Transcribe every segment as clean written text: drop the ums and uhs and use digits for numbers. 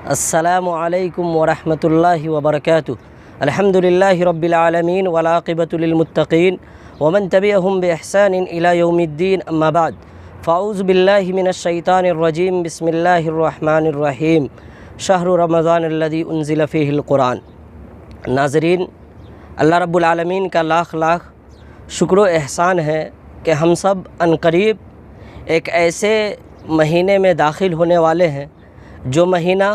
السلام علیکم ورحمۃ اللہ وبرکاتہ۔ الحمدللہ رب العالمین والعاقبۃ للمتقین ومن تبعهم بإحسان إلى یوم الدین، اما بعد فاعوذ باللہ من الشیطان الرجیم، بسم اللہ الرحمن الرحیم، شہر رمضان الذی انزل فیہ القرآن۔ ناظرین، اللہ رب العالمین کا لاکھ لاکھ شکر و احسان ہے کہ ہم سب عنقریب ایک ایسے مہینے میں داخل ہونے والے ہیں جو مہینہ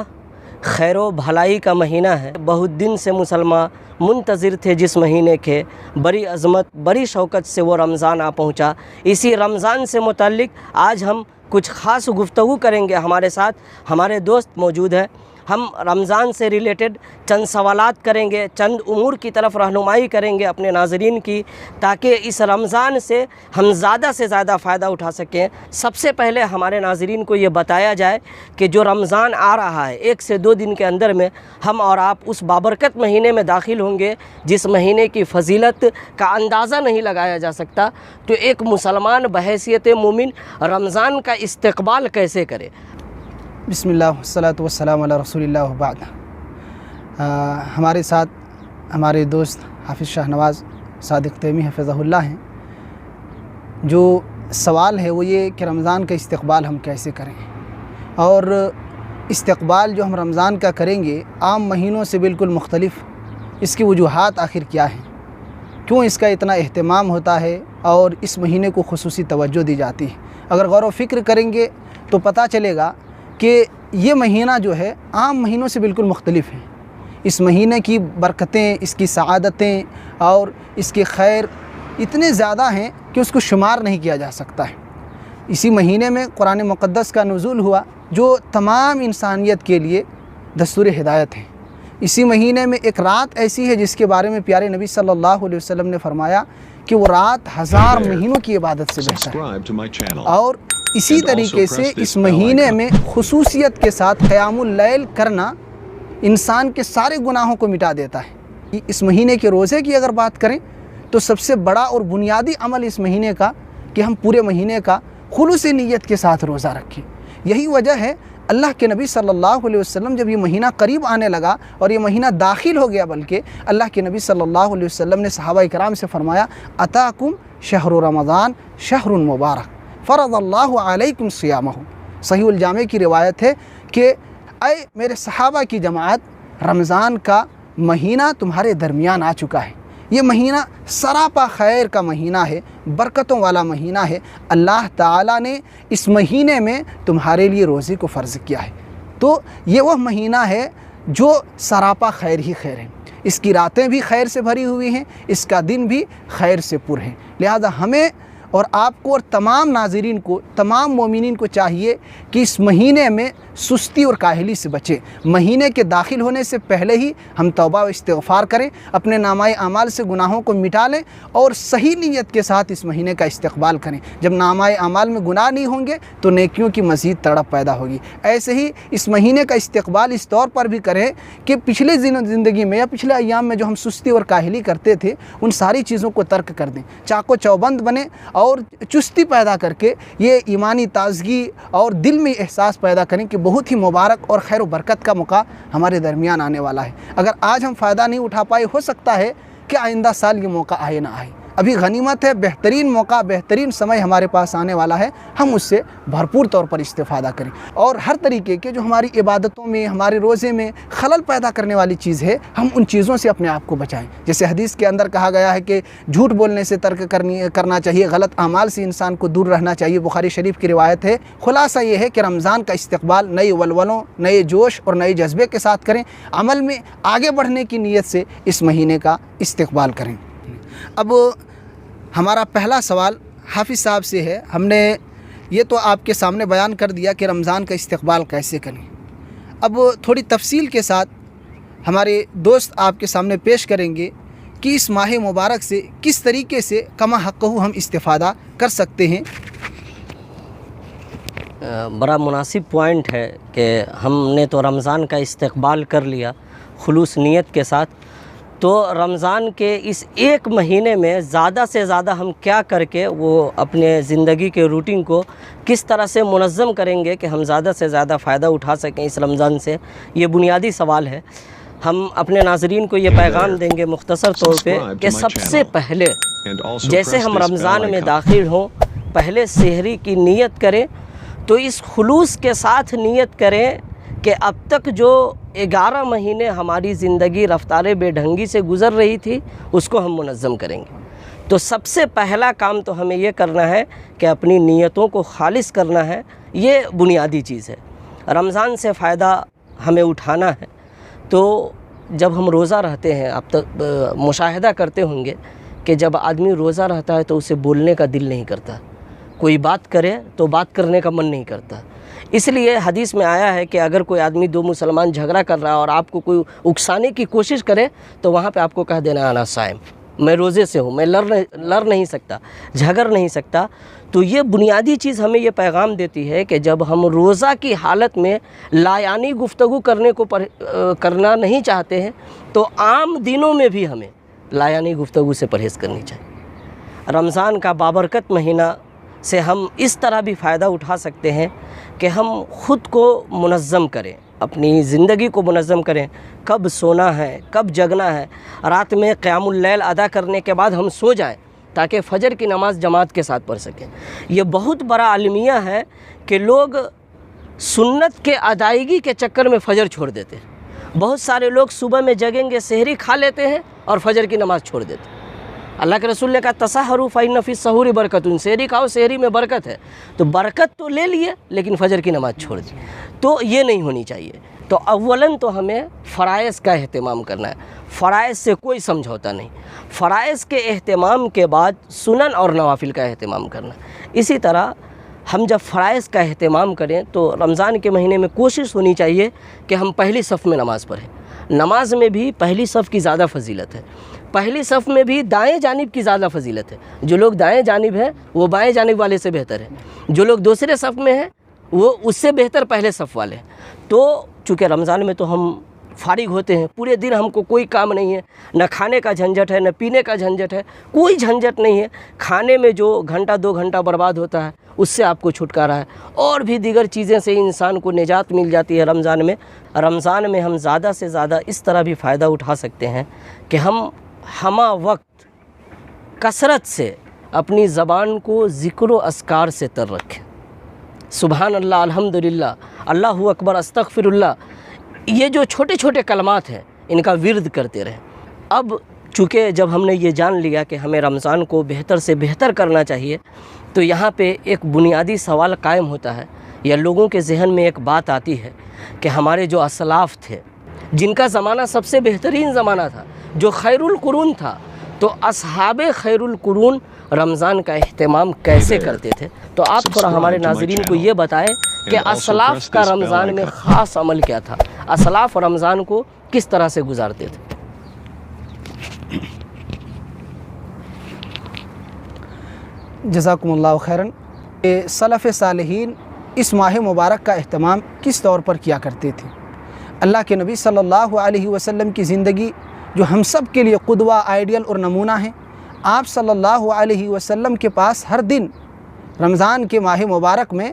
خیر و بھلائی کا مہینہ ہے۔ بہت دن سے مسلمان منتظر تھے جس مہینے کے، بڑی عظمت بڑی شوکت سے وہ رمضان آ پہنچا۔ اسی رمضان سے متعلق آج ہم کچھ خاص گفتگو کریں گے۔ ہمارے ساتھ ہمارے دوست موجود ہیں، ہم رمضان سے ریلیٹڈ چند سوالات کریں گے، چند امور کی طرف رہنمائی کریں گے اپنے ناظرین کی، تاکہ اس رمضان سے ہم زیادہ سے زیادہ فائدہ اٹھا سکیں۔ سب سے پہلے ہمارے ناظرین کو یہ بتایا جائے کہ جو رمضان آ رہا ہے 1 سے 2 دن کے اندر میں ہم اور آپ اس بابرکت مہینے میں داخل ہوں گے جس مہینے کی فضیلت کا اندازہ نہیں لگایا جا سکتا۔ تو ایک مسلمان بحیثیت مومن رمضان کا استقبال کیسے کرے؟ بسم اللہ والصلاۃ والسلام علی رسول اللہ وبعد۔ ہمارے ساتھ ہمارے دوست حافظ شاہ نواز صادق تیمی حفظہ اللہ ہیں۔ جو سوال ہے وہ یہ کہ رمضان کا استقبال ہم کیسے کریں، اور استقبال جو ہم رمضان کا کریں گے عام مہینوں سے بالکل مختلف، اس کی وجوہات آخر کیا ہیں، کیوں اس کا اتنا اہتمام ہوتا ہے اور اس مہینے کو خصوصی توجہ دی جاتی ہے۔ اگر غور و فکر کریں گے تو پتہ چلے گا کہ یہ مہینہ جو ہے عام مہینوں سے بالکل مختلف ہے۔ اس مہینے کی برکتیں، اس کی سعادتیں اور اس کے خیر اتنے زیادہ ہیں کہ اس کو شمار نہیں کیا جا سکتا ہے۔ اسی مہینے میں قرآن مقدس کا نزول ہوا جو تمام انسانیت کے لیے دستور ہدایت ہے۔ اسی مہینے میں ایک رات ایسی ہے جس کے بارے میں پیارے نبی صلی اللہ علیہ وسلم نے فرمایا کہ وہ رات 1000 مہینوں کی عبادت سے بہتر ہے۔ اور اسی طریقے سے اس مہینے میں خصوصیت کے ساتھ قیام اللیل کرنا انسان کے سارے گناہوں کو مٹا دیتا ہے۔ اس مہینے کے روزے کی اگر بات کریں تو سب سے بڑا اور بنیادی عمل اس مہینے کا کہ ہم پورے مہینے کا خلوص نیت کے ساتھ روزہ رکھیں۔ یہی وجہ ہے اللہ کے نبی صلی اللہ علیہ وسلم جب یہ مہینہ قریب آنے لگا اور یہ مہینہ داخل ہو گیا، بلکہ اللہ کے نبی صلی اللہ علیہ وسلم نے صحابہ کرام سے فرمایا اتاکم شہر رمضان شہر مبارک فرض اللہ علیکم صیامہ۔ صحیح الجامع کی روایت ہے کہ اے میرے صحابہ کی جماعت، رمضان کا مہینہ تمہارے درمیان آ چکا ہے۔ یہ مہینہ سراپا خیر کا مہینہ ہے، برکتوں والا مہینہ ہے۔ اللہ تعالیٰ نے اس مہینے میں تمہارے لیے روزے کو فرض کیا ہے۔ تو یہ وہ مہینہ ہے جو سراپا خیر ہی خیر ہے۔ اس کی راتیں بھی خیر سے بھری ہوئی ہیں، اس کا دن بھی خیر سے پر ہے۔ لہذا ہمیں اور آپ کو اور تمام ناظرین کو، تمام مومنین کو چاہیے کہ اس مہینے میں سستی اور کاہلی سے بچیں۔ مہینے کے داخل ہونے سے پہلے ہی ہم توبہ و استغفار کریں، اپنے نامہ اعمال سے گناہوں کو مٹا لیں اور صحیح نیت کے ساتھ اس مہینے کا استقبال کریں۔ جب نامہ اعمال میں گناہ نہیں ہوں گے تو نیکیوں کی مزید تڑپ پیدا ہوگی۔ ایسے ہی اس مہینے کا استقبال اس طور پر بھی کریں کہ پچھلے زندگی میں یا پچھلے ایام میں جو ہم سستی اور کاہلی کرتے تھے ان ساری چیزوں کو ترک کر دیں، چاق و چوبند بنیں اور چستی پیدا کر کے یہ ایمانی تازگی اور دل میں احساس پیدا کریں کہ بہت ہی مبارک اور خیر و برکت کا موقع ہمارے درمیان آنے والا ہے۔ اگر آج ہم فائدہ نہیں اٹھا پائے، ہو سکتا ہے کہ آئندہ سال یہ موقع آئے نہ آئے۔ ابھی غنیمت ہے، بہترین موقع، بہترین سمے ہمارے پاس آنے والا ہے، ہم اس سے بھرپور طور پر استفادہ کریں اور ہر طریقے کے جو ہماری عبادتوں میں، ہمارے روزے میں خلل پیدا کرنے والی چیز ہے، ہم ان چیزوں سے اپنے آپ کو بچائیں۔ جیسے حدیث کے اندر کہا گیا ہے کہ جھوٹ بولنے سے ترک کرنا چاہیے، غلط اعمال سے انسان کو دور رہنا چاہیے، بخاری شریف کی روایت ہے۔ خلاصہ یہ ہے کہ رمضان کا استقبال نئے ولولوں، نئے جوش اور نئے جذبے کے ساتھ کریں، عمل میں آگے بڑھنے کی نیت سے اس مہینے کا استقبال کریں۔ اب ہمارا پہلا سوال حافظ صاحب سے ہے۔ ہم نے یہ تو آپ کے سامنے بیان کر دیا کہ رمضان کا استقبال کیسے کریں۔ اب تھوڑی تفصیل کے ساتھ ہمارے دوست آپ کے سامنے پیش کریں گے کہ اس ماہ مبارک سے کس طریقے سے کما حقہ ہم استفادہ کر سکتے ہیں۔ بڑا مناسب پوائنٹ ہے کہ ہم نے تو رمضان کا استقبال کر لیا خلوص نیت کے ساتھ، تو رمضان کے اس ایک مہینے میں زیادہ سے زیادہ ہم کیا کر کے وہ اپنے زندگی کے روٹین کو کس طرح سے منظم کریں گے کہ ہم زیادہ سے زیادہ فائدہ اٹھا سکیں اس رمضان سے، یہ بنیادی سوال ہے۔ ہم اپنے ناظرین کو یہ پیغام دیں گے مختصر طور پہ کہ سب سے پہلے جیسے ہم رمضان میں داخل ہوں پہلے سحری کی نیت کریں، تو اس خلوص کے ساتھ نیت کریں کہ اب تک جو 11 مہینے ہماری زندگی رفتار بے ڈھنگی سے گزر رہی تھی اس کو ہم منظم کریں گے۔ تو سب سے پہلا کام تو ہمیں یہ کرنا ہے کہ اپنی نیتوں کو خالص کرنا ہے، یہ بنیادی چیز ہے۔ رمضان سے فائدہ ہمیں اٹھانا ہے، تو جب ہم روزہ رہتے ہیں، اب تک مشاہدہ کرتے ہوں گے کہ جب آدمی روزہ رہتا ہے تو اسے بولنے کا دل نہیں کرتا، کوئی بات کرے تو بات کرنے کا من نہیں کرتا۔ اس لیے حدیث میں آیا ہے کہ اگر کوئی آدمی دو مسلمان جھگڑا کر رہا ہے اور آپ کو کوئی اکسانے کی کوشش کرے تو وہاں پہ آپ کو کہہ دینا انا صائم، میں روزے سے ہوں، میں لڑ نہیں سکتا، جھگڑ نہیں سکتا۔ تو یہ بنیادی چیز ہمیں یہ پیغام دیتی ہے کہ جب ہم روزہ کی حالت میں لایانی گفتگو کرنا نہیں چاہتے ہیں تو عام دنوں میں بھی ہمیں لایانی گفتگو سے پرہیز کرنی چاہیے۔ رمضان کا بابرکت مہینہ سے ہم اس طرح بھی فائدہ اٹھا سکتے ہیں کہ ہم خود کو منظم کریں، اپنی زندگی کو منظم کریں، کب سونا ہے، کب جگنا ہے، رات میں قیام اللیل ادا کرنے کے بعد ہم سو جائیں تاکہ فجر کی نماز جماعت کے ساتھ پڑھ سکیں۔ یہ بہت بڑا المیہ ہے کہ لوگ سنت کے ادائیگی کے چکر میں فجر چھوڑ دیتے ہیں۔ بہت سارے لوگ صبح میں جگیں گے، سحری کھا لیتے ہیں اور فجر کی نماز چھوڑ دیتے ہیں۔ اللہ کے رسول نے کہا تسحروا فإن فی السحور برکۃ، سحری کھاؤ، سحری میں برکت ہے۔ تو برکت تو لے لیے لیکن فجر کی نماز چھوڑ دی، تو یہ نہیں ہونی چاہیے۔ تو اولاً تو ہمیں فرائض کا اہتمام کرنا ہے، فرائض سے کوئی سمجھوتا نہیں، فرائض کے اہتمام کے بعد سنن اور نوافل کا اہتمام کرنا ہے۔ اسی طرح ہم جب فرائض کا اہتمام کریں تو رمضان کے مہینے میں کوشش ہونی چاہیے کہ ہم پہلی صف میں نماز پڑھیں۔ نماز میں بھی پہلی صف کی زیادہ فضیلت ہے، پہلی صف میں بھی دائیں جانب کی زیادہ فضیلت ہے۔ جو لوگ دائیں جانب ہیں وہ بائیں جانب والے سے بہتر ہے، جو لوگ دوسرے صف میں ہیں وہ اس سے بہتر پہلے صف والے ہیں۔ تو چونکہ رمضان میں تو ہم فارغ ہوتے ہیں، پورے دن ہم کو کوئی کام نہیں ہے، نہ کھانے کا جھنجھٹ ہے، نہ پینے کا جھنجھٹ ہے، کوئی جھنجھٹ نہیں ہے۔ کھانے میں جو گھنٹہ 2 گھنٹہ برباد ہوتا ہے اس سے آپ کو چھٹکارا ہے، اور بھی دیگر چیزیں سے انسان کو نجات مل جاتی ہے رمضان میں۔ رمضان میں ہم زیادہ سے زیادہ اس طرح بھی فائدہ اٹھا سکتے ہیں کہ ہم ہمہ وقت کثرت سے اپنی زبان کو ذکر و اذکار سے تر رکھیں۔ سبحان اللہ، الحمدللہ، اللہ اکبر، استغفر اللہ، یہ جو چھوٹے چھوٹے کلمات ہیں ان کا ورد کرتے رہیں۔ اب چونکہ جب ہم نے یہ جان لیا کہ ہمیں رمضان کو بہتر سے بہتر کرنا چاہیے، تو یہاں پہ ایک بنیادی سوال قائم ہوتا ہے یا لوگوں کے ذہن میں ایک بات آتی ہے کہ ہمارے جو اسلاف تھے جن کا زمانہ سب سے بہترین زمانہ تھا، جو خیر القرون تھا، تو اصحاب خیر القرون رمضان کا اہتمام کیسے کرتے تھے؟ تو آپ تھوڑا ہمارے ناظرین کو یہ بتائیں کہ اسلاف کا رمضان میں خاص عمل کیا تھا، اسلاف رمضان کو کس طرح سے گزارتے تھے؟ جزاکم اللہ خیراً۔ سلف صالحین اس ماہ مبارک کا اہتمام کس طور پر کیا کرتے تھے؟ اللہ کے نبی صلی اللہ علیہ وسلم کی زندگی جو ہم سب کے لیے قدوہ، آئیڈیل اور نمونہ ہیں، آپ صلی اللہ علیہ وسلم کے پاس ہر دن رمضان کے ماہ مبارک میں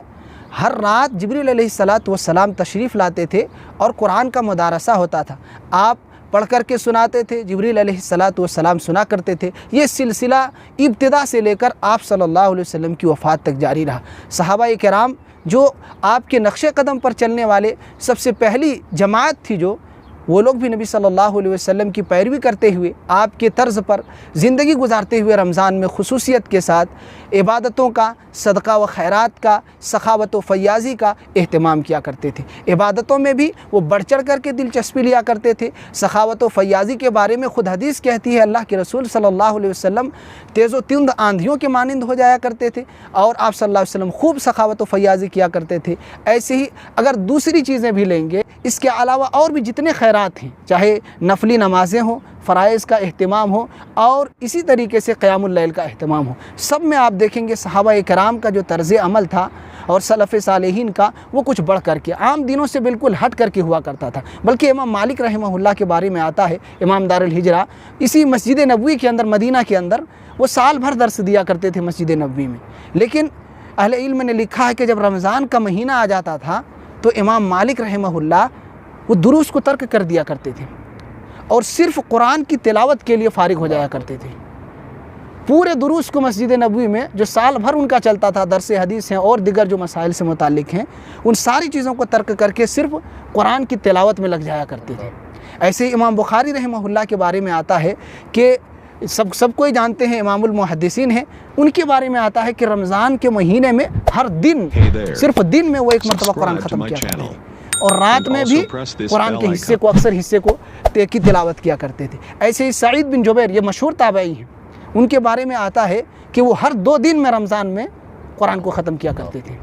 ہر رات جبریل علیہ السلام تشریف لاتے تھے اور قرآن کا مدارسہ ہوتا تھا۔ آپ پڑھ کر کے سناتے تھے، جبریل علیہ السلام سنا کرتے تھے۔ یہ سلسلہ ابتدا سے لے کر آپ صلی اللہ علیہ وسلم کی وفات تک جاری رہا۔ صحابہ کرام جو آپ کے نقش قدم پر چلنے والے سب سے پہلی جماعت تھی، جو وہ لوگ بھی نبی صلی اللہ علیہ وسلم کی پیروی کرتے ہوئے آپ کے طرز پر زندگی گزارتے ہوئے رمضان میں خصوصیت کے ساتھ عبادتوں کا، صدقہ و خیرات کا، سخاوت و فیاضی کا اہتمام کیا کرتے تھے۔ عبادتوں میں بھی وہ بڑھ چڑھ کر کے دلچسپی لیا کرتے تھے۔ سخاوت و فیاضی کے بارے میں خود حدیث کہتی ہے، اللہ کے رسول صلی اللہ علیہ وسلم تیز و تند آندھیوں کے مانند ہو جایا کرتے تھے، اور آپ صلی اللہ علیہ وسلم خوب سخاوت و فیاضی کیا کرتے تھے۔ ایسے ہی اگر دوسری چیزیں بھی لیں گے، اس کے علاوہ اور بھی جتنے خیرات خیرات ہیں، چاہے نفلی نمازیں ہوں، فرائض کا اہتمام ہو، اور اسی طریقے سے قیام اللیل کا اہتمام ہو، سب میں آپ دیکھیں گے صحابہ کرام کا جو طرز عمل تھا اور سلف صالحین کا وہ کچھ بڑھ کر کے، عام دنوں سے بالکل ہٹ کر کے ہوا کرتا تھا۔ بلکہ امام مالک رحمہ اللہ کے بارے میں آتا ہے، امام دار الہجرہ، اسی مسجد نبوی کے اندر، مدینہ کے اندر، وہ سال بھر درس دیا کرتے تھے مسجد نبوی میں، لیکن اہل علم نے لکھا ہے کہ جب رمضان کا مہینہ آ جاتا تھا تو امام مالک رحمہ اللہ وہ دروس کو ترک کر دیا کرتے تھے اور صرف قرآن کی تلاوت کے لیے فارغ ہو جایا کرتے تھے۔ پورے دروس کو مسجد نبوی میں جو سال بھر ان کا چلتا تھا، درس حدیث ہیں اور دیگر جو مسائل سے متعلق ہیں، ان ساری چیزوں کو ترک کر کے صرف قرآن کی تلاوت میں لگ جایا کرتے تھے۔ ایسے ہی امام بخاری رحمہ اللہ کے بارے میں آتا ہے کہ سب کوئی جانتے ہیں، امام المحدثین ہیں، ان کے بارے میں آتا ہے کہ رمضان کے مہینے میں ہر دن، صرف دن میں وہ ایک مرتبہ قرآن ختم کیا کرتے تھے، اور رات میں بھی قرآن کے حصے کو، اکثر حصے کو کی تلاوت کیا کرتے تھے۔ ایسے ہی سعید بن جبیر، یہ مشہور تابعی ہیں، ان کے بارے میں آتا ہے کہ وہ ہر 2 دن میں رمضان میں قرآن کو ختم کیا کرتے تھے۔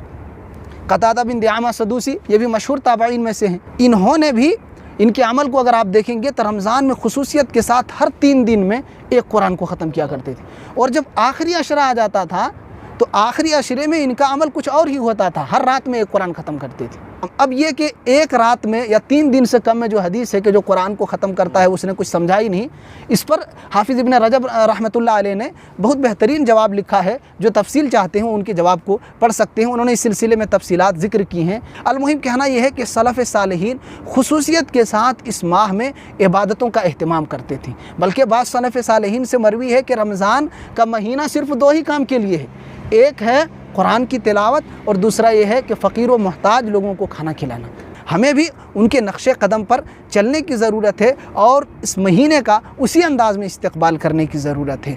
قتادہ بن دعامہ سدوسی، یہ بھی مشہور تابعین میں سے ہیں، انہوں نے بھی، ان کے عمل کو اگر آپ دیکھیں گے تو رمضان میں خصوصیت کے ساتھ ہر 3 دن میں ایک قرآن کو ختم کیا کرتے تھے، اور جب آخری عشرہ آ جاتا تھا تو آخری عشرے میں ان کا عمل کچھ اور ہی ہوتا تھا، ہر رات میں ایک قرآن ختم کرتے تھے۔ اب یہ کہ ایک رات میں یا 3 دن سے کم میں جو حدیث ہے کہ جو قرآن کو ختم کرتا ہے اس نے کچھ سمجھا ہی نہیں، اس پر حافظ ابن رجب رحمۃ اللہ علیہ نے بہت بہترین جواب لکھا ہے، جو تفصیل چاہتے ہیں ان کے جواب کو پڑھ سکتے ہیں، انہوں نے اس سلسلے میں تفصیلات ذکر کی ہیں۔ المہم کہنا یہ ہے کہ سلف صالحین خصوصیت کے ساتھ اس ماہ میں عبادتوں کا اہتمام کرتے تھے، بلکہ بعض سلف صالحین سے مروی ہے کہ رمضان کا مہینہ صرف 2 ہی کام کے لیے ہے، ایک ہے قرآن کی تلاوت اور دوسرا یہ ہے کہ فقیر و محتاج لوگوں کو کھانا کھلانا۔ ہمیں بھی ان کے نقش قدم پر چلنے کی ضرورت ہے اور اس مہینے کا اسی انداز میں استقبال کرنے کی ضرورت ہے۔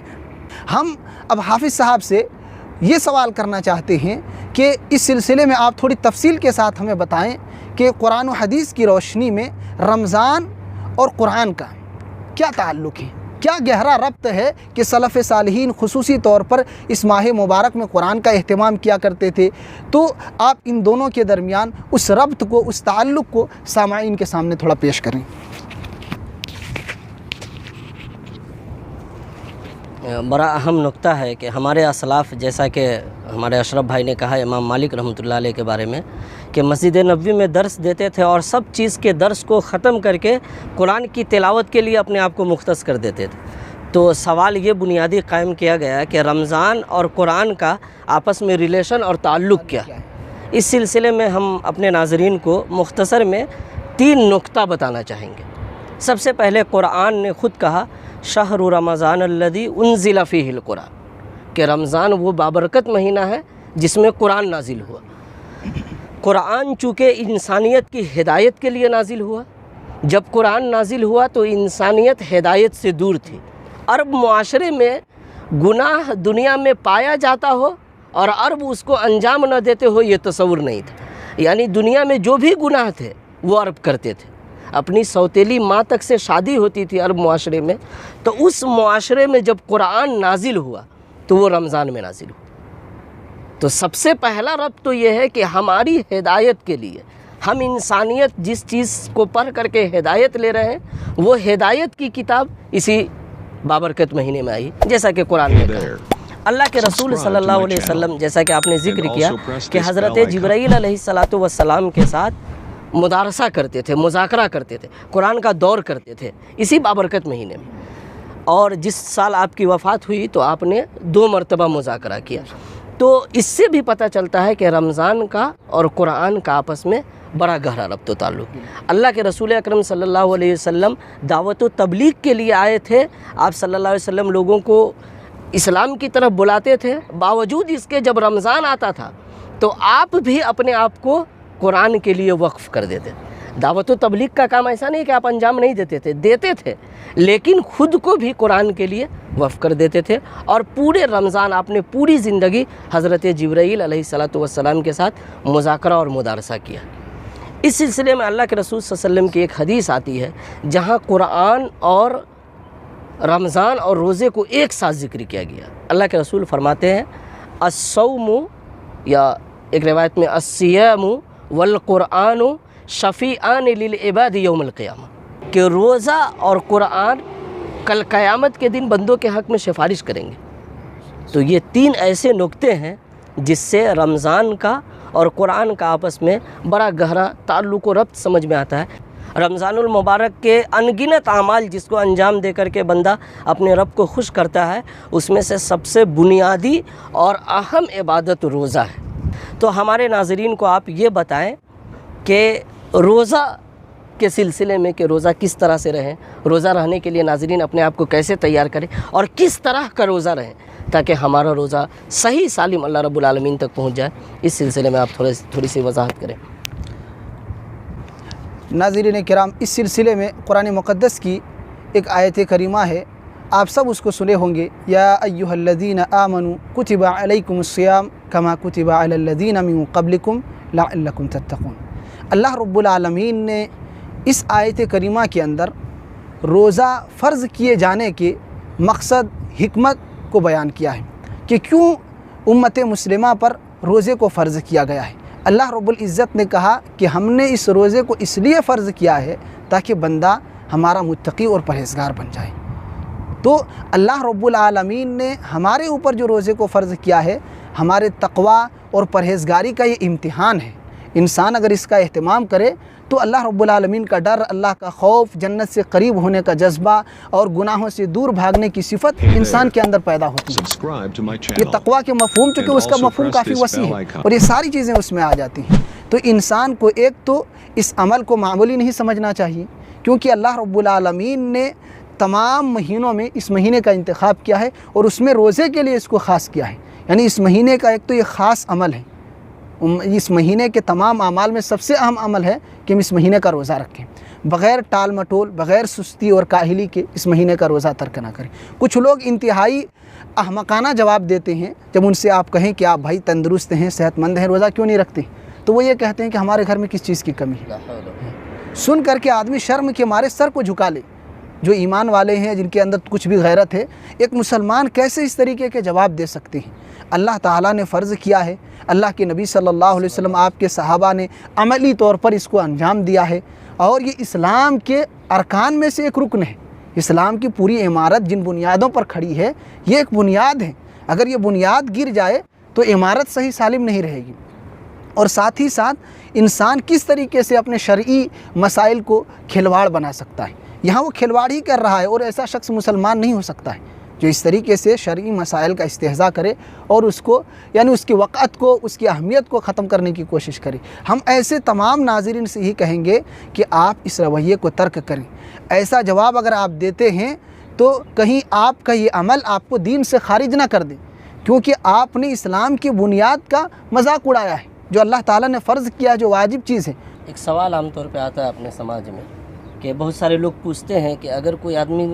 ہم اب حافظ صاحب سے یہ سوال کرنا چاہتے ہیں کہ اس سلسلے میں آپ تھوڑی تفصیل کے ساتھ ہمیں بتائیں کہ قرآن و حدیث کی روشنی میں رمضان اور قرآن کا کیا تعلق ہے، کیا گہرا ربط ہے کہ سلف صالحین خصوصی طور پر اس ماہ مبارک میں قرآن کا اہتمام کیا کرتے تھے۔ تو آپ ان دونوں کے درمیان اس ربط کو، اس تعلق کو سامعین کے سامنے تھوڑا پیش کریں۔ بڑا اہم نقطہ ہے کہ ہمارے اسلاف، جیسا کہ ہمارے اشرف بھائی نے کہا امام مالک رحمۃ اللہ علیہ کے بارے میں، کہ مسجد نبوی میں درس دیتے تھے اور سب چیز کے درس کو ختم کر کے قرآن کی تلاوت کے لیے اپنے آپ کو مختص کر دیتے تھے۔ تو سوال یہ بنیادی قائم کیا گیا کہ رمضان اور قرآن کا آپس میں ریلیشن اور تعلق کیا ہے۔ اس سلسلے میں ہم اپنے ناظرین کو مختصر میں 3 نقطہ بتانا چاہیں گے۔ سب سے پہلے قرآن نے خود کہا شہر رمضان الذی انزل فیہ القرآن، کہ رمضان وہ بابرکت مہینہ ہے جس میں قرآن نازل ہوا۔ قرآن چونکہ انسانیت کی ہدایت کے لیے نازل ہوا، جب قرآن نازل ہوا تو انسانیت ہدایت سے دور تھی۔ عرب معاشرے میں گناہ دنیا میں پایا جاتا ہو اور عرب اس کو انجام نہ دیتے ہو، یہ تصور نہیں تھا۔ یعنی دنیا میں جو بھی گناہ تھے وہ عرب کرتے تھے۔ اپنی سوتیلی ماں تک سے شادی ہوتی تھی عرب معاشرے میں، تو اس معاشرے میں جب قرآن نازل ہوا تو وہ رمضان میں نازل ہوا۔ تو سب سے پہلا ربط تو یہ ہے کہ ہماری ہدایت کے لیے، ہم انسانیت جس چیز کو پڑھ کر کے ہدایت لے رہے ہیں، وہ ہدایت کی کتاب اسی بابرکت مہینے میں آئی، جیسا کہ قرآن میں کہا۔ اللہ کے رسول صلی اللہ علیہ وسلم، جیسا کہ آپ نے ذکر کیا کہ حضرت جبرائیل علیہ السلام کے ساتھ مدارسہ کرتے تھے، مذاکرہ کرتے تھے، قرآن کا دور کرتے تھے اسی بابرکت مہینے میں۔ اور جس سال آپ کی وفات ہوئی تو آپ نے 2 مرتبہ مذاکرہ کیا۔ تو اس سے بھی پتہ چلتا ہے کہ رمضان کا اور قرآن کا آپس میں بڑا گہرا ربط و تعلق۔ اللہ کے رسول اکرم صلی اللہ علیہ وسلم دعوت و تبلیغ کے لیے آئے تھے، آپ صلی اللہ علیہ وسلم لوگوں کو اسلام کی طرف بلاتے تھے، باوجود اس کے جب رمضان آتا تھا تو آپ بھی اپنے آپ کو قرآن کے لیے وقف کر دیتے تھے۔ دعوت و تبلیغ کا کام ایسا نہیں کہ آپ انجام نہیں دیتے تھے، لیکن خود کو بھی قرآن کے لیے وقف کر دیتے تھے، اور پورے رمضان آپ نے پوری زندگی حضرت جبرائیل علیہ السلام کے ساتھ مذاکرہ اور مدارسہ کیا۔ اس سلسلے میں اللہ کے رسول صلی اللہ علیہ وسلم کی ایک حدیث آتی ہے جہاں قرآن اور رمضان اور روزے کو ایک ساتھ ذکر کیا گیا۔ اللہ کے رسول فرماتے ہیں الصوم، یا ایک روایت میں الصیام والقرآن شفیعان للعباد یوم القیامہ، کہ روزہ اور قرآن کل قیامت کے دن بندوں کے حق میں سفارش کریں گے۔ تو یہ 3 ایسے نکتے ہیں جس سے رمضان کا اور قرآن کا آپس میں بڑا گہرا تعلق و ربط سمجھ میں آتا ہے۔ رمضان المبارک کے انگنت اعمال جس کو انجام دے کر کے بندہ اپنے رب کو خوش کرتا ہے، اس میں سے سب سے بنیادی اور اہم عبادت روزہ ہے۔ تو ہمارے ناظرین کو آپ یہ بتائیں کہ روزہ کے سلسلے میں کہ روزہ کس طرح سے رہیں، روزہ رہنے کے لیے ناظرین اپنے آپ کو کیسے تیار کریں اور کس طرح کا روزہ رہیں تاکہ ہمارا روزہ صحیح سالم اللہ رب العالمین تک پہنچ جائے۔ اس سلسلے میں آپ تھوڑی سی وضاحت کریں۔ ناظرین کرام، اس سلسلے میں قرآن مقدس کی ایک آیت کریمہ ہے، آپ سب اس کو سنے ہوں گے۔ یا ایھا الذین آمنوا کتب علیکم الصیام کما کتب علی الذین من قبلکم لعلکم تتقون۔ اللہ رب العالمین نے اس آیت کریمہ کے اندر روزہ فرض کیے جانے کے مقصد، حکمت کو بیان کیا ہے کہ کیوں امت مسلمہ پر روزے کو فرض کیا گیا ہے۔ اللہ رب العزت نے کہا کہ ہم نے اس روزے کو اس لیے فرض کیا ہے تاکہ بندہ ہمارا متقی اور پرہیزگار بن جائے۔ تو اللہ رب العالمین نے ہمارے اوپر جو روزے کو فرض کیا ہے، ہمارے تقوی اور پرہیزگاری کا یہ امتحان ہے۔ انسان اگر اس کا اہتمام کرے تو اللہ رب العالمین کا ڈر، اللہ کا خوف، جنت سے قریب ہونے کا جذبہ اور گناہوں سے دور بھاگنے کی صفت انسان کے اندر پیدا ہوتی ہے۔ یہ تقوی کے مفہوم، چونکہ اس کا مفہوم کافی وسیع ہے اور یہ ساری چیزیں اس میں آ جاتی ہیں۔ تو انسان کو ایک تو اس عمل کو معمولی نہیں سمجھنا چاہیے، کیونکہ اللہ رب العالمین نے تمام مہینوں میں اس مہینے کا انتخاب کیا ہے اور اس میں روزے کے لیے اس کو خاص کیا ہے۔ یعنی اس مہینے کا ایک تو یہ خاص عمل ہے، اس مہینے کے تمام اعمال میں سب سے اہم عمل ہے کہ ہم اس مہینے کا روزہ رکھیں، بغیر ٹال مٹول، بغیر سستی اور کاہلی کے اس مہینے کا روزہ ترک نہ کریں۔ کچھ لوگ انتہائی احمقانہ جواب دیتے ہیں جب ان سے آپ کہیں کہ آپ بھائی تندرست ہیں، صحت مند ہیں، روزہ کیوں نہیں رکھتے؟ تو وہ یہ کہتے ہیں کہ ہمارے گھر میں کس چیز کی کمی ہے۔ سن کر کے آدمی شرم کے مارے سر کو جھکا لے۔ جو ایمان والے ہیں، جن کے اندر کچھ بھی غیرت ہے، ایک مسلمان کیسے اس طریقے کے جواب دے سکتے ہیں؟ اللہ تعالیٰ نے فرض کیا ہے، اللہ کے نبی صلی اللہ علیہ وسلم، آپ کے صحابہ نے عملی طور پر اس کو انجام دیا ہے، اور یہ اسلام کے ارکان میں سے ایک رکن ہے۔ اسلام کی پوری عمارت جن بنیادوں پر کھڑی ہے، یہ ایک بنیاد ہے۔ اگر یہ بنیاد گر جائے تو عمارت صحیح سالم نہیں رہے گی۔ اور ساتھ ہی ساتھ انسان کس طریقے سے اپنے شرعی مسائل کو کھلواڑ بنا سکتا ہے، یہاں وہ کھلواڑ ہی کر رہا ہے، اور ایسا شخص مسلمان نہیں ہو سکتا ہے جو اس طریقے سے شرعی مسائل کا استہزاء کرے اور اس کو، یعنی اس کی وقت کو، اس کی اہمیت کو ختم کرنے کی کوشش کرے۔ ہم ایسے تمام ناظرین سے ہی کہیں گے کہ آپ اس رویے کو ترک کریں۔ ایسا جواب اگر آپ دیتے ہیں تو کہیں آپ کا یہ عمل آپ کو دین سے خارج نہ کر دے، کیونکہ آپ نے اسلام کی بنیاد کا مذاق اڑایا ہے، جو اللہ تعالیٰ نے فرض کیا، جو واجب چیز ہے۔ ایک سوال عام طور پہ آتا ہے اپنے سماج میں کہ بہت سارے لوگ پوچھتے ہیں کہ اگر کوئی آدمی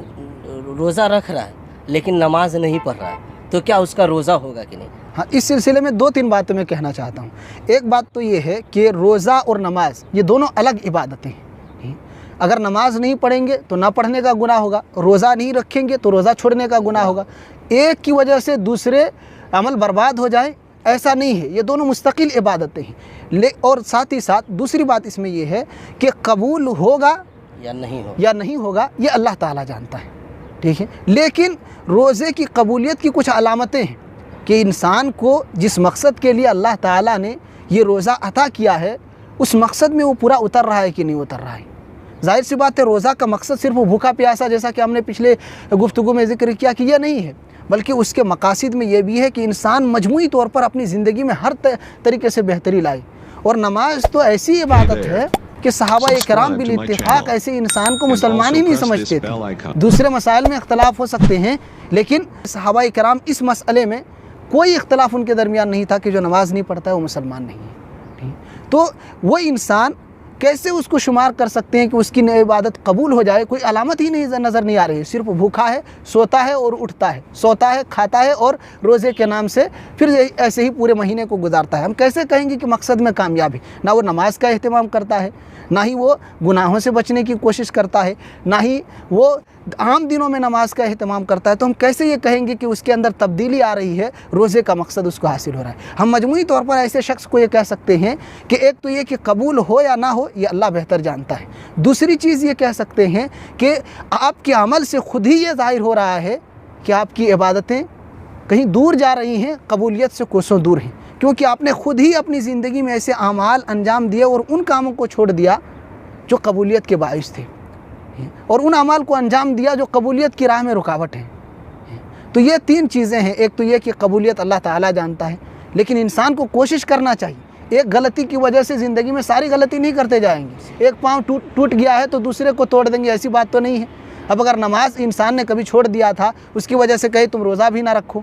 روزہ رکھ رہا ہے لیکن نماز نہیں پڑھ رہا ہے تو کیا اس کا روزہ ہوگا کہ نہیں؟ ہاں، اس سلسلے میں 2-3 باتیں میں کہنا چاہتا ہوں۔ ایک بات تو یہ ہے کہ روزہ اور نماز یہ دونوں الگ عبادتیں ہیں۔ اگر نماز نہیں پڑھیں گے تو نہ پڑھنے کا گناہ ہوگا، روزہ نہیں رکھیں گے تو روزہ چھوڑنے کا گناہ ہوگا۔ ایک کی وجہ سے دوسرے عمل برباد ہو جائے، ایسا نہیں ہے، یہ دونوں مستقل عبادتیں ہیں۔ اور ساتھ ہی ساتھ دوسری بات اس میں یہ ہے کہ قبول ہوگا یا نہیں ہوگا یہ اللہ تعالیٰ جانتا ہے، ٹھیک ہے۔ لیکن روزے کی قبولیت کی کچھ علامتیں ہیں کہ انسان کو جس مقصد کے لیے اللہ تعالیٰ نے یہ روزہ عطا کیا ہے، اس مقصد میں وہ پورا اتر رہا ہے کہ نہیں اتر رہا ہے۔ ظاہر سی بات ہے، روزہ کا مقصد صرف وہ بھوکا پیاسا، جیسا کہ ہم نے پچھلے گفتگو میں ذکر کیا، کہ یہ نہیں ہے، بلکہ اس کے مقاصد میں یہ بھی ہے کہ انسان مجموعی طور پر اپنی زندگی میں ہر طریقے سے بہتری لائے۔ اور نماز تو ایسی عبادت ہے کہ صحابہ کرام بالاتفاق ایسے انسان کو مسلمان ہی نہیں سمجھتے تھے۔ دوسرے مسائل میں اختلاف ہو سکتے ہیں، لیکن صحابہ کرام اس مسئلے میں کوئی اختلاف ان کے درمیان نہیں تھا کہ جو نماز نہیں پڑھتا ہے وہ مسلمان نہیں ہے۔ تو وہ انسان کیسے اس کو شمار کر سکتے ہیں کہ اس کی عبادت قبول ہو جائے؟ کوئی علامت ہی نظر نہیں آ رہی ہے، صرف بھوکا ہے، سوتا ہے اور اٹھتا ہے، سوتا ہے، کھاتا ہے اور روزے کے نام سے پھر ایسے ہی پورے مہینے کو گزارتا ہے۔ ہم کیسے کہیں گے کہ مقصد میں کامیاب ہے؟ نہ وہ نماز کا اہتمام کرتا ہے، نہ ہی وہ گناہوں سے بچنے کی کوشش کرتا ہے، نہ ہی وہ عام دنوں میں نماز کا اہتمام کرتا ہے۔ تو ہم کیسے یہ کہیں گے کہ اس کے اندر تبدیلی آ رہی ہے، روزے کا مقصد اس کو حاصل ہو رہا ہے؟ ہم مجموعی طور پر ایسے شخص کو یہ کہہ سکتے ہیں کہ ایک تو یہ کہ قبول ہو یا نہ ہو، یہ اللہ بہتر جانتا ہے۔ دوسری چیز یہ کہہ سکتے ہیں کہ آپ کے عمل سے خود ہی یہ ظاہر ہو رہا ہے کہ آپ کی عبادتیں کہیں دور جا رہی ہیں، قبولیت سے کوسوں دور ہیں، کیونکہ آپ نے خود ہی اپنی زندگی میں ایسے اعمال انجام دیے اور ان کاموں کو چھوڑ دیا جو قبولیت کے باعث تھے، اور ان اعمال کو انجام دیا جو قبولیت کی راہ میں رکاوٹ ہیں۔ تو یہ تین چیزیں ہیں، ایک تو یہ کہ قبولیت اللہ تعالیٰ جانتا ہے، لیکن انسان کو کوشش کرنا چاہیے۔ ایک غلطی کی وجہ سے زندگی میں ساری غلطی نہیں کرتے جائیں گے، ایک پاؤں ٹوٹ گیا ہے تو دوسرے کو توڑ دیں گے، ایسی بات تو نہیں ہے۔ اب اگر نماز انسان نے کبھی چھوڑ دیا تھا، اس کی وجہ سے کہے تم روزہ بھی نہ رکھو،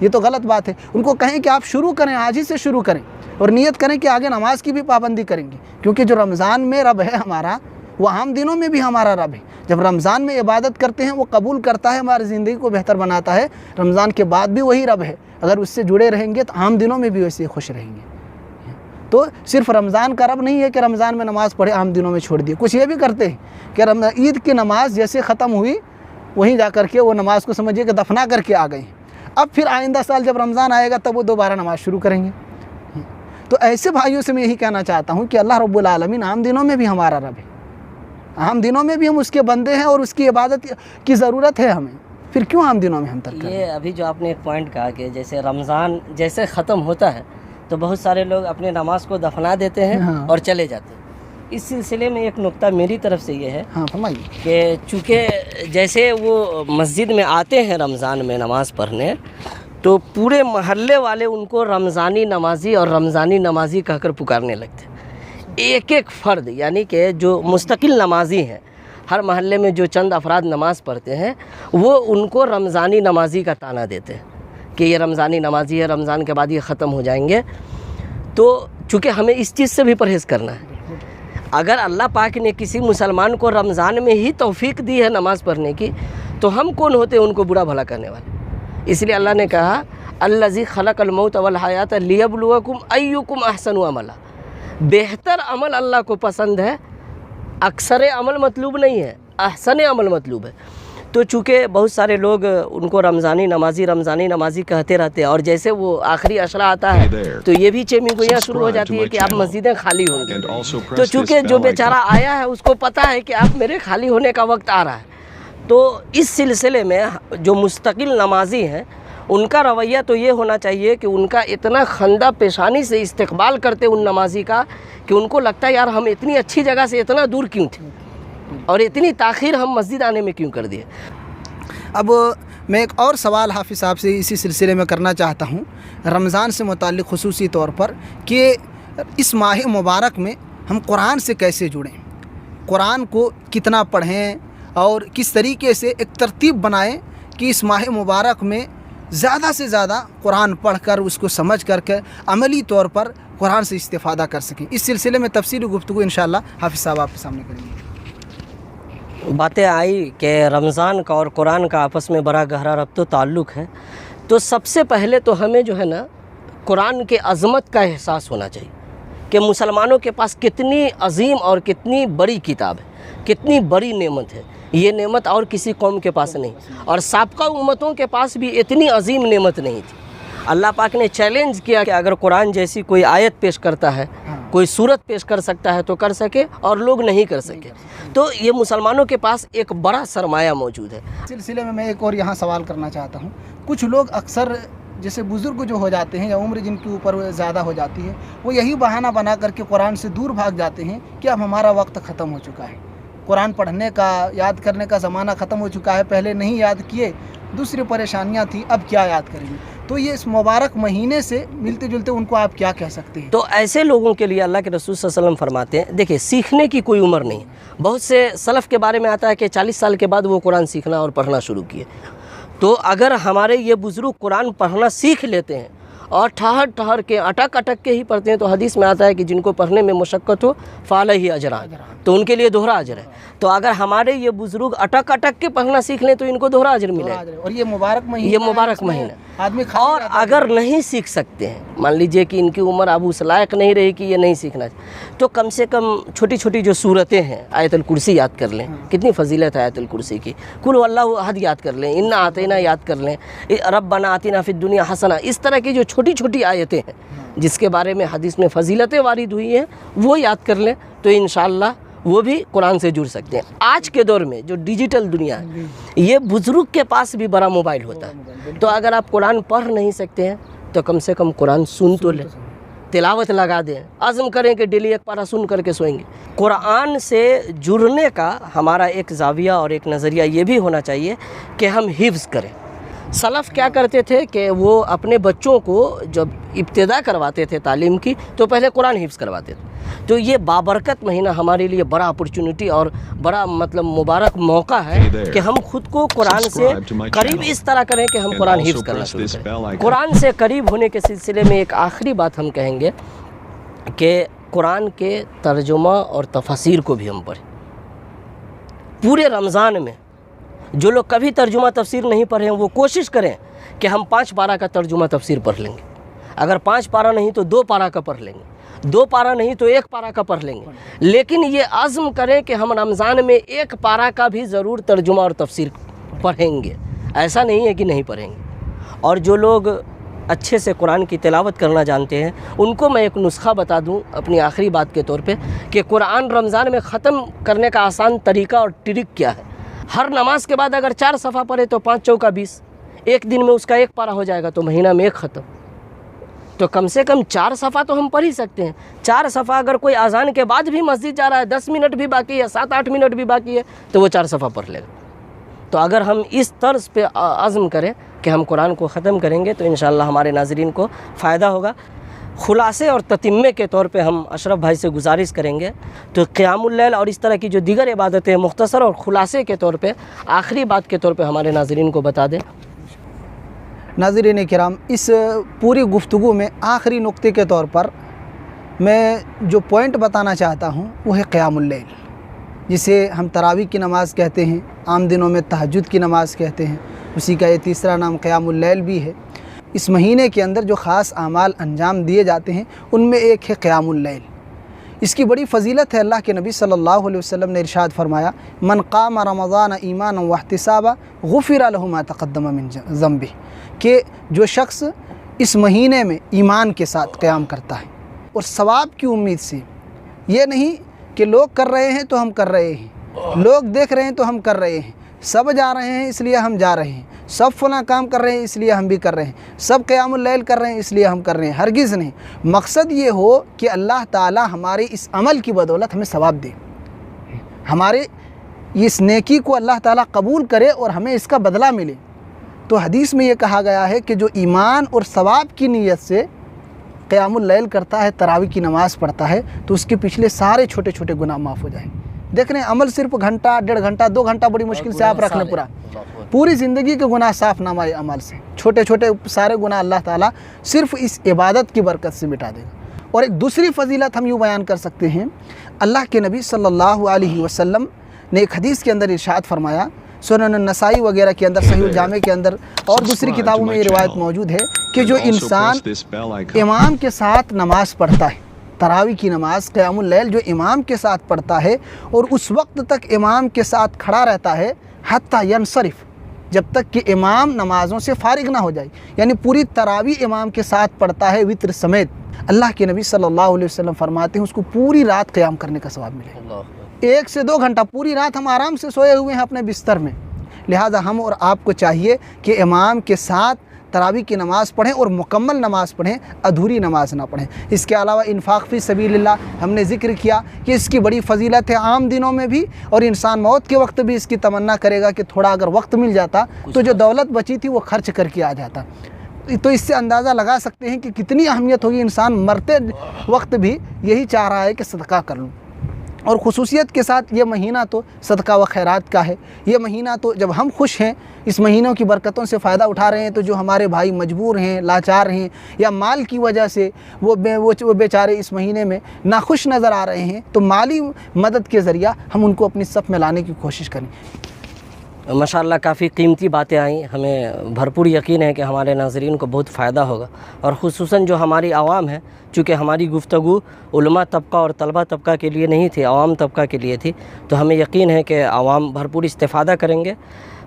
یہ تو غلط بات ہے۔ ان کو کہیں کہ آپ شروع کریں، آج ہی سے شروع کریں، اور نیت کریں کہ آگے نماز کی بھی پابندی کریں گے، کیونکہ جو رمضان میں رب ہے ہمارا، وہ عام دنوں میں بھی ہمارا رب ہے۔ جب رمضان میں عبادت کرتے ہیں وہ قبول کرتا ہے، ہماری زندگی کو بہتر بناتا ہے۔ رمضان کے بعد بھی وہی رب ہے، اگر اس سے جڑے رہیں گے تو عام دنوں میں بھی ویسے خوش رہیں گے۔ تو صرف رمضان کا رب نہیں ہے کہ رمضان میں نماز پڑھے عام دنوں میں چھوڑ دیے، کچھ یہ بھی کرتے ہیں کہ عید کی نماز جیسے ختم ہوئی وہیں جا کر کے وہ نماز کو سمجھیے کہ دفنا کر کے آ گئے ہیں، اب پھر آئندہ سال جب رمضان آئے گا تب وہ دوبارہ نماز شروع کریں گے۔ تو ایسے بھائیوں سے میں یہی کہنا چاہتا ہوں کہ اللہ رب العالمین عام دنوں میں بھی ہمارا رب ہے، عام دنوں میں بھی ہم اس کے بندے ہیں اور اس کی عبادت کی ضرورت ہے ہمیں، پھر کیوں عام دنوں میں ہم ترک کریں؟ یہ ابھی جو آپ نے ایک پوائنٹ کہا کہ جیسے رمضان جیسے ختم ہوتا ہے تو بہت سارے لوگ اپنے نماز کو دفنا دیتے ہیں اور چلے جاتے ہیں۔ اس سلسلے میں ایک نقطہ میری طرف سے یہ ہے کہ چونکہ جیسے وہ مسجد میں آتے ہیں رمضان میں نماز پڑھنے، تو پورے محلے والے ان کو رمضانی نمازی اور رمضانی نمازی کہہ کر پکارنے لگتے ہیں۔ ایک ایک فرد، یعنی کہ جو مستقل نمازی ہیں، ہر محلے میں جو چند افراد نماز پڑھتے ہیں، وہ ان کو رمضانی نمازی کا طعنہ دیتے ہیں کہ یہ رمضانی نمازی ہے، رمضان کے بعد یہ ختم ہو جائیں گے۔ تو چونکہ ہمیں اس چیز سے بھی پرہیز کرنا ہے، اگر اللہ پاک نے کسی مسلمان کو رمضان میں ہی توفیق دی ہے نماز پڑھنے کی، تو ہم کون ہوتے ہیں ان کو برا بھلا کرنے والے؟ اس لیے اللہ نے کہا الذی خلق الموت والحیات لیبلوکم ایکم احسن عملا، بہتر عمل اللہ کو پسند ہے، اکثر عمل مطلوب نہیں ہے، احسن عمل مطلوب ہے۔ تو چونکہ بہت سارے لوگ ان کو رمضانی نمازی کہتے رہتے ہیں، اور جیسے وہ آخری عشرہ آتا ہے تو یہ بھی چیمی گوئیاں شروع ہو جاتی ہے کہ آپ مسجدیں خالی ہوں گی۔ تو چونکہ جو بیچارہ آیا ہے اس کو پتہ ہے کہ آپ میرے خالی ہونے کا وقت آ رہا ہے، تو اس سلسلے میں جو مستقل نمازی ہیں ان کا رویہ تو یہ ہونا چاہیے کہ ان کا اتنا خندہ پیشانی سے استقبال کرتے ان نمازی کا کہ ان کو لگتا ہے یار ہم اتنی اچھی جگہ سے اتنا دور کیوں تھے اور اتنی تاخیر ہم مسجد آنے میں کیوں کر دیے۔ اب میں ایک اور سوال حافظ صاحب سے اسی سلسلے میں کرنا چاہتا ہوں رمضان سے متعلق، خصوصی طور پر کہ اس ماہ مبارک میں ہم قرآن سے کیسے جڑیں، قرآن کو کتنا پڑھیں اور کس طریقے سے ایک ترتیب بنائیں کہ اس ماہ مبارک میں زیادہ سے زیادہ قرآن پڑھ کر اس کو سمجھ کر کے عملی طور پر قرآن سے استفادہ کر سکیں۔ اس سلسلے میں تفصیلی گفتگو انشاءاللہ حافظ صاحب آپ کے سامنے کریں گے۔ باتیں آئی کہ رمضان کا اور قرآن کا آپس میں بڑا گہرا ربط و تعلق ہے، تو سب سے پہلے تو ہمیں جو ہے نا قرآن کے عظمت کا احساس ہونا چاہیے کہ مسلمانوں کے پاس کتنی عظیم اور کتنی بڑی کتاب ہے، کتنی بڑی نعمت ہے۔ یہ نعمت اور کسی قوم کے پاس نہیں، اور سابقہ امتوں کے پاس بھی اتنی عظیم نعمت نہیں تھی۔ اللہ پاک نے چیلنج کیا کہ اگر قرآن جیسی کوئی آیت پیش کرتا ہے، کوئی صورت پیش کر سکتا ہے تو کر سکے، اور لوگ نہیں کر سکے۔ تو یہ مسلمانوں کے پاس ایک بڑا سرمایہ موجود ہے۔ اس سلسلے میں ایک اور یہاں سوال کرنا چاہتا ہوں، کچھ لوگ اکثر جیسے بزرگ جو ہو جاتے ہیں یا عمر جن کے اوپر زیادہ ہو جاتی ہے، وہ یہی بہانہ بنا کر کے قرآن سے دور بھاگ جاتے ہیں کہ اب ہمارا وقت ختم ہو چکا ہے، قرآن پڑھنے کا، یاد کرنے کا زمانہ ختم ہو چکا ہے، پہلے نہیں یاد کیے، دوسری پریشانیاں تھیں، اب کیا یاد کریں گے؟ تو یہ اس مبارک مہینے سے ملتے جلتے ان کو آپ کیا کہہ سکتے ہیں؟ تو ایسے لوگوں کے لیے اللہ کے رسول صلی اللہ علیہ وسلم فرماتے ہیں، دیکھیں سیکھنے کی کوئی عمر نہیں۔ بہت سے سلف کے بارے میں آتا ہے کہ 40 سال کے بعد وہ قرآن سیکھنا اور پڑھنا شروع کیے۔ تو اگر ہمارے یہ بزرگ قرآن پڑھنا سیکھ لیتے ہیں اور ٹھہر کے اٹک کے ہی پڑھتے ہیں، تو حدیث میں آتا ہے کہ جن کو پڑھنے میں مشقت ہو فعلیہ اجران، تو ان کے لیے دوہرا اجر ہے۔ تو اگر ہمارے یہ بزرگ اٹک کے پڑھنا سیکھ لیں تو ان کو دوہرا اجر ملے گا۔ اور یہ مبارک مہینہ آدمی اور اگر نہیں سیکھ سکتے ہیں، مان لیجئے کہ ان کی عمر اب اس لائق نہیں رہی کہ یہ نہیں سیکھنا چاہیے، تو کم سے کم چھوٹی چھوٹی جو صورتیں ہیں، آیت الکرسی یاد کر لیں، کتنی فضیلت ہے آیت الکرسی کی، قل هو اللہ احد یاد کر لیں، انا اعطینا یاد کر لیں، ربنا آتنا فی الدنیا حسنہ، اس طرح کی جو چھوٹی چھوٹی آیتیں ہیں جس کے بارے میں حدیث میں فضیلتیں وارد ہوئی ہیں وہ یاد کر لیں، تو انشاءاللہ وہ بھی قرآن سے جڑ سکتے ہیں۔ آج کے دور میں جو ڈیجیٹل دنیا ہے، یہ بزرگ کے پاس بھی بڑا موبائل ہوتا ہے، تو اگر آپ قرآن پڑھ نہیں سکتے ہیں تو کم سے کم قرآن سن تو لیں، تلاوت لگا دیں، عزم کریں کہ ڈیلی ایک پارہ سن کر کے سوئیں گے۔ قرآن سے جڑنے کا ہمارا ایک زاویہ اور ایک نظریہ یہ بھی ہونا چاہیے کہ ہم حفظ کریں۔ سلف کیا کرتے تھے کہ وہ اپنے بچوں کو جب ابتدا کرواتے تھے تعلیم کی تو پہلے قرآن حفظ کرواتے تھے۔ تو یہ بابرکت مہینہ ہمارے لیے بڑا اپرچونٹی اور بڑا مبارک موقع ہے کہ ہم خود کو قرآن سے قریب اس طرح کریں کہ ہم قرآن حفظ کرنا شروع کریں۔ قرآن سے قریب ہونے کے سلسلے میں ایک آخری بات ہم کہیں گے کہ قرآن کے ترجمہ اور تفاسیر کو بھی ہم پڑھیں۔ پورے رمضان میں جو لوگ کبھی ترجمہ تفسیر نہیں پڑھیں وہ کوشش کریں کہ ہم 5 پارہ کا ترجمہ تفسیر پڑھ لیں گے۔ اگر 5 پارہ نہیں تو 2 پارہ کا پڑھ لیں گے، 2 پارہ نہیں تو 1 پارہ کا پڑھ لیں گے، لیکن یہ عزم کریں کہ ہم رمضان میں 1 پارہ کا بھی ضرور ترجمہ اور تفسیر پڑھیں گے، ایسا نہیں ہے کہ نہیں پڑھیں گے۔ اور جو لوگ اچھے سے قرآن کی تلاوت کرنا جانتے ہیں ان کو میں ایک نسخہ بتا دوں اپنی آخری بات کے طور پہ کہ قرآن رمضان میں ختم کرنے کا آسان طریقہ اور ٹرک کیا ہے۔ ہر نماز کے بعد اگر 4 صفحہ پڑھے تو 5 چوکا 20، ایک دن میں اس کا 1 پارہ ہو جائے گا تو مہینہ میں 1 ختم۔ تو کم سے کم 4 صفحہ تو ہم پڑھ ہی سکتے ہیں۔ 4 صفحہ اگر کوئی اذان کے بعد بھی مسجد جا رہا ہے، 10 منٹ بھی باقی ہے، 7-8 منٹ بھی باقی ہے، تو وہ 4 صفحہ پڑھ لے گا۔ تو اگر ہم اس طرز پہ عزم کریں کہ ہم قرآن کو ختم کریں گے تو انشاءاللہ ہمارے ناظرین کو فائدہ ہوگا۔ خلاصے اور تتمے کے طور پہ ہم اشرف بھائی سے گزارش کریں گے تو قیام اللیل اور اس طرح کی جو دیگر عبادتیں مختصر اور خلاصے کے طور پہ آخری بات کے طور پہ ہمارے ناظرین کو بتا دیں۔ ناظرین کرام، اس پوری گفتگو میں آخری نقطے کے طور پر میں جو پوائنٹ بتانا چاہتا ہوں وہ ہے قیام اللیل، جسے ہم تراویح کی نماز کہتے ہیں، عام دنوں میں تہجد کی نماز کہتے ہیں، اسی کا یہ تیسرا نام قیام اللیل بھی ہے۔ اس مہینے کے اندر جو خاص اعمال انجام دیے جاتے ہیں ان میں ایک ہے قیام اللیل۔ اس کی بڑی فضیلت ہے۔ اللہ کے نبی صلی اللہ علیہ وسلم نے ارشاد فرمایا، من قام رمضان ایمانا واحتسابا غفر له ما تقدم من ذنبه، کہ جو شخص اس مہینے میں ایمان کے ساتھ قیام کرتا ہے اور ثواب کی امید سے، یہ نہیں کہ لوگ کر رہے ہیں تو ہم کر رہے ہیں، لوگ دیکھ رہے ہیں تو ہم کر رہے ہیں، سب جا رہے ہیں اس لیے ہم جا رہے ہیں، سب فلاں کام کر رہے ہیں اس لیے ہم بھی کر رہے ہیں، سب قیام اللیل کر رہے ہیں اس لیے ہم کر رہے ہیں، ہرگز نہیں۔ مقصد یہ ہو کہ اللہ تعالی ہمارے اس عمل کی بدولت ہمیں ثواب دے، ہمارے اس نیکی کو اللہ تعالی قبول کرے اور ہمیں اس کا بدلہ ملے۔ تو حدیث میں یہ کہا گیا ہے کہ جو ایمان اور ثواب کی نیت سے قیام اللیل کرتا ہے، تراویح کی نماز پڑھتا ہے، تو اس کے پچھلے سارے چھوٹے چھوٹے گناہ معاف ہو جائیں۔ دیکھ رہے ہیں عمل صرف گھنٹہ، 1.5 گھنٹہ، 2 گھنٹہ بڑی مشکل سے آپ رکھ لیں، پوری زندگی کے گناہ صاف نامہ عمل سے، چھوٹے چھوٹے سارے گناہ اللہ تعالیٰ صرف اس عبادت کی برکت سے مٹا دے گا۔ اور ایک دوسری فضیلت ہم یوں بیان کر سکتے ہیں، اللہ کے نبی صلی اللہ علیہ وسلم نے ایک حدیث کے اندر ارشاد فرمایا، سنن النسائی وغیرہ کے اندر، صحیح الجامع کے اندر اور دوسری کتابوں میں یہ روایت موجود ہے کہ جو انسان امام کے ساتھ نماز پڑھتا ہے، تراویح کی نماز قیام اللیل جو امام کے ساتھ پڑھتا ہے اور اس وقت تک امام کے ساتھ کھڑا رہتا ہے حتیٰ ینصرف، جب تک کہ امام نمازوں سے فارغ نہ ہو جائے، یعنی پوری تراویح امام کے ساتھ پڑھتا ہے وطر سمیت، اللہ کے نبی صلی اللہ علیہ وسلم فرماتے ہیں اس کو پوری رات قیام کرنے کا ثواب ملے۔ 1 سے 2 گھنٹہ پوری رات ہم آرام سے سوئے ہوئے ہیں اپنے بستر میں، لہٰذا ہم اور آپ کو چاہیے کہ امام کے ساتھ تراویح کی نماز پڑھیں اور مکمل نماز پڑھیں، ادھوری نماز نہ پڑھیں۔ اس کے علاوہ انفاق فی سبیل اللہ ہم نے ذکر کیا کہ اس کی بڑی فضیلت ہے عام دنوں میں بھی، اور انسان موت کے وقت بھی اس کی تمنا کرے گا کہ تھوڑا اگر وقت مل جاتا تو جو دولت بچی تھی وہ خرچ کر کے آ جاتا۔ تو اس سے اندازہ لگا سکتے ہیں کہ کتنی اہمیت ہوگی، انسان مرتے وقت بھی یہی چاہ رہا ہے کہ صدقہ کر لوں۔ اور خصوصیت کے ساتھ یہ مہینہ تو صدقہ و خیرات کا ہے، یہ مہینہ تو جب ہم خوش ہیں، اس مہینوں کی برکتوں سے فائدہ اٹھا رہے ہیں، تو جو ہمارے بھائی مجبور ہیں، لاچار ہیں، یا مال کی وجہ سے وہ بیچارے اس مہینے میں ناخوش نظر آ رہے ہیں، تو مالی مدد کے ذریعہ ہم ان کو اپنی صف میں لانے کی کوشش کریں۔ ماشاءاللہ کافی قیمتی باتیں آئیں، ہمیں بھرپور یقین ہے کہ ہمارے ناظرین کو بہت فائدہ ہوگا، اور خصوصاً جو ہماری عوام ہے، چونکہ ہماری گفتگو علماء طبقہ اور طلبہ طبقہ کے لیے نہیں تھی، عوام طبقہ کے لیے تھی، تو ہمیں یقین ہے کہ عوام بھرپور استفادہ کریں گے۔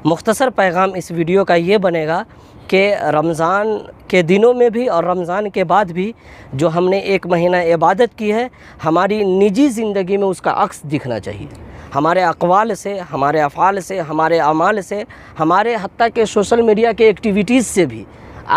مختصر پیغام اس ویڈیو کا یہ بنے گا کہ رمضان کے دنوں میں بھی اور رمضان کے بعد بھی جو ہم نے ایک مہینہ عبادت کی ہے، ہماری نجی زندگی میں اس کا عکس دکھنا چاہیے، ہمارے اقوال سے، ہمارے افعال سے، ہمارے اعمال سے، ہمارے حتیٰ کہ سوشل میڈیا کے ایکٹیویٹیز سے بھی۔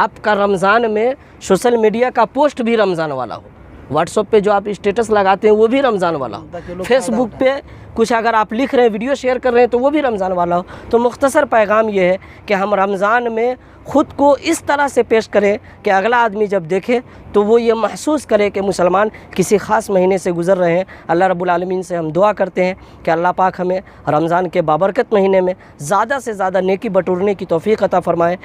آپ کا رمضان میں سوشل میڈیا کا پوسٹ بھی رمضان والا ہو، واٹس ایپ پہ جو آپ اسٹیٹس لگاتے ہیں وہ بھی رمضان والا ہو، فیس بک پہ کچھ اگر آپ لکھ رہے ہیں، ویڈیو شیئر کر رہے ہیں تو وہ بھی رمضان والا ہو۔ تو مختصر پیغام یہ ہے کہ ہم رمضان میں خود کو اس طرح سے پیش کریں کہ اگلا آدمی جب دیکھے تو وہ یہ محسوس کرے کہ مسلمان کسی خاص مہینے سے گزر رہے ہیں۔ اللہ رب العالمین سے ہم دعا کرتے ہیں کہ اللہ پاک ہمیں رمضان کے بابرکت مہینے میں زیادہ سے زیادہ نیکی بٹورنے کی توفیق عطا فرمائے۔